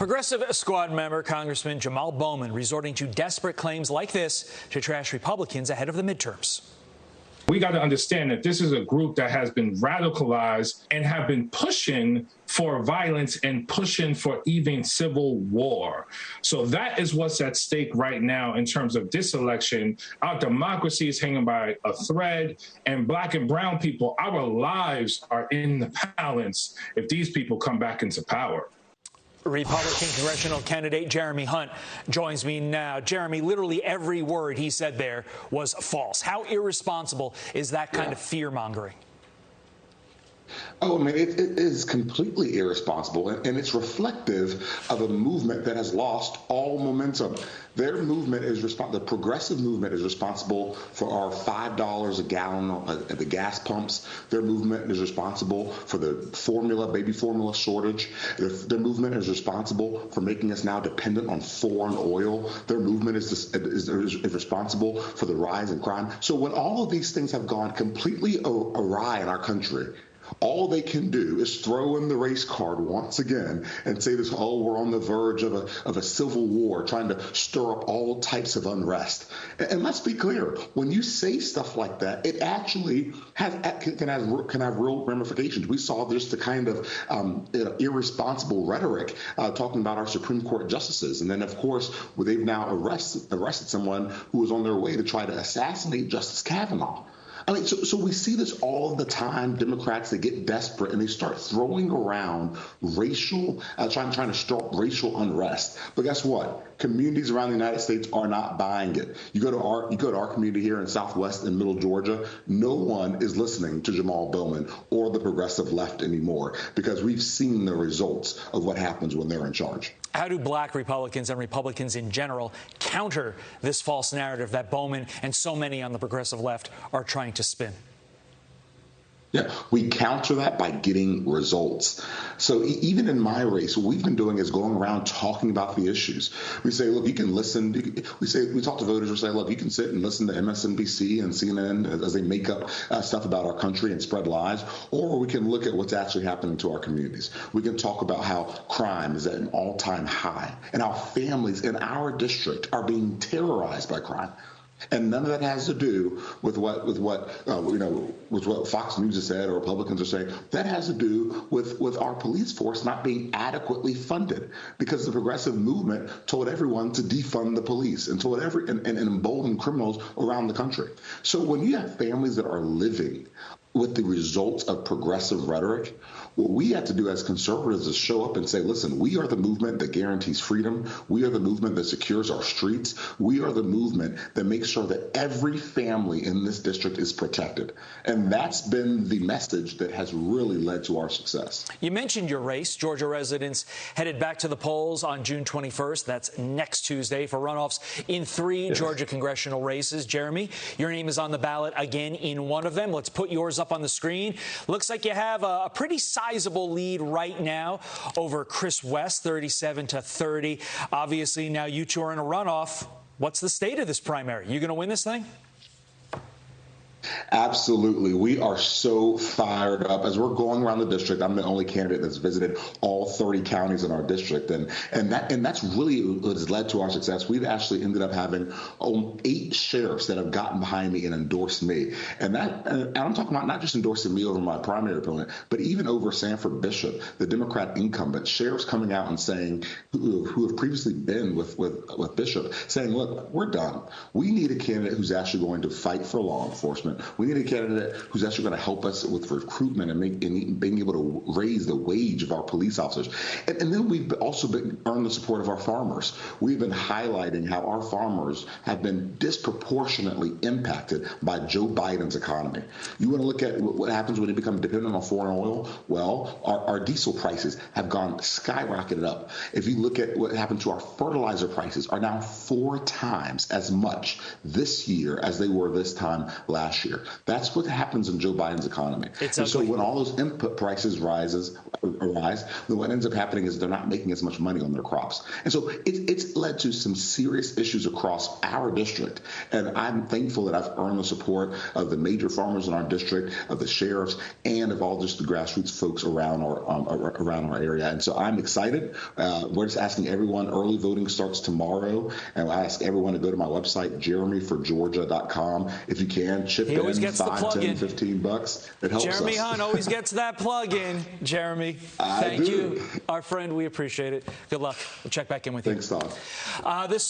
Progressive Squad member Congressman Jamal Bowman resorting to desperate claims like this to trash Republicans ahead of the midterms. We got to understand that this is a group that has been radicalized and have been pushing for violence and pushing for even civil war. So that is what's at stake right now in terms of this election. Our democracy is hanging by a thread, and Black and brown people, our lives are in the balance if these people come back into power. Republican congressional candidate Jeremy Hunt joins me now. Jeremy, literally every word he said there was false. How irresponsible is that kind of fear-mongering? Oh, I mean, it is completely irresponsible, and it's reflective of a movement that has lost all momentum. Their movement is the progressive movement is responsible for our $5 a gallon at the gas pumps. Their movement is responsible for the baby formula shortage. Their movement is responsible for making us now dependent on foreign oil. Their movement is responsible for the rise in crime. So when all of these things have gone completely awry in our country, all they can do is throw in the race card once again and say this, oh, we're on the verge of a civil war, trying to stir up all types of unrest. And let's be clear, when you say stuff like that, it actually can have real ramifications. We saw just the kind of irresponsible rhetoric talking about our Supreme Court justices. And then, of course, they've now arrested someone who was on their way to try to assassinate Justice Kavanaugh. I mean, so we see this all the time. Democrats, they get desperate and they start throwing around racial, trying to stir up racial unrest. But guess what? Communities around the United States are not buying it. You go to our community here in Southwest and Middle Georgia. No one is listening to Jamal Bowman or the progressive left anymore because we've seen the results of what happens when they're in charge. How do Black Republicans and Republicans in general counter this false narrative that Bowman and so many on the progressive left are trying to spin? Yeah, we counter that by getting results. So even in my race, what we've been doing is going around talking about the issues. We say, look, you can listen. We talk to voters. We say, look, you can sit and listen to MSNBC and CNN as they make up stuff about our country and spread lies, or we can look at what's actually happening to our communities. We can talk about how crime is at an all-time high and how families in our district are being terrorized by crime. And none of that has to do with what Fox News has said or Republicans are saying. That has to do with our police force not being adequately funded because the progressive movement told everyone to defund the police and told and embolden criminals around the country. So when you have families that are living with the results of progressive rhetoric, what we have to do as conservatives is show up and say, listen, we are the movement that guarantees freedom. We are the movement that secures our streets. We are the movement that makes sure that every family in this district is protected. And that's been the message that has really led to our success. You mentioned your race. Georgia residents headed back to the polls on June 21st. That's next Tuesday for runoffs in 3 Georgia congressional races. Jeremy, your name is on the ballot again in one of them. Let's put yours up on the screen. Looks like you have a pretty sizable lead right now over Chris West, 37-30. Obviously, now you two are in a runoff. What's the state of this primary? You going to win this thing? Absolutely. We are so fired up. As we're going around the district, I'm the only candidate that's visited all 30 counties in our district. And that's really what has led to our success. We've actually ended up having 8 sheriffs that have gotten behind me and endorsed me. And I'm talking about not just endorsing me over my primary opponent, but even over Sanford Bishop, the Democrat incumbent. Sheriffs coming out and saying, who have previously been with Bishop, saying, look, we're done. We need a candidate who's actually going to fight for law enforcement. We need a candidate who's actually going to help us with recruitment and being able to raise the wage of our police officers. And then we've also earned the support of our farmers. We've been highlighting how our farmers have been disproportionately impacted by Joe Biden's economy. You want to look at what happens when they become dependent on foreign oil? Well, our diesel prices have gone skyrocketed up. If you look at what happened to our fertilizer prices, are now 4 times as much this year as they were this time last year. year. That's what happens in Joe Biden's economy. And so when all those input prices arise, then what ends up happening is they're not making as much money on their crops. And so it's led to some serious issues across our district. And I'm thankful that I've earned the support of the major farmers in our district, of the sheriffs, and of all just the grassroots folks around our area. And so I'm excited. We're just asking everyone, early voting starts tomorrow. And I ask everyone to go to my website, jeremyforgeorgia.com. If you can, chip in $5, $10, $15. It helps Jeremy us. Hunt always gets that plug in. Jeremy, thank you, our friend. We appreciate it. Good luck. We'll check back in with you. Thanks, Todd. This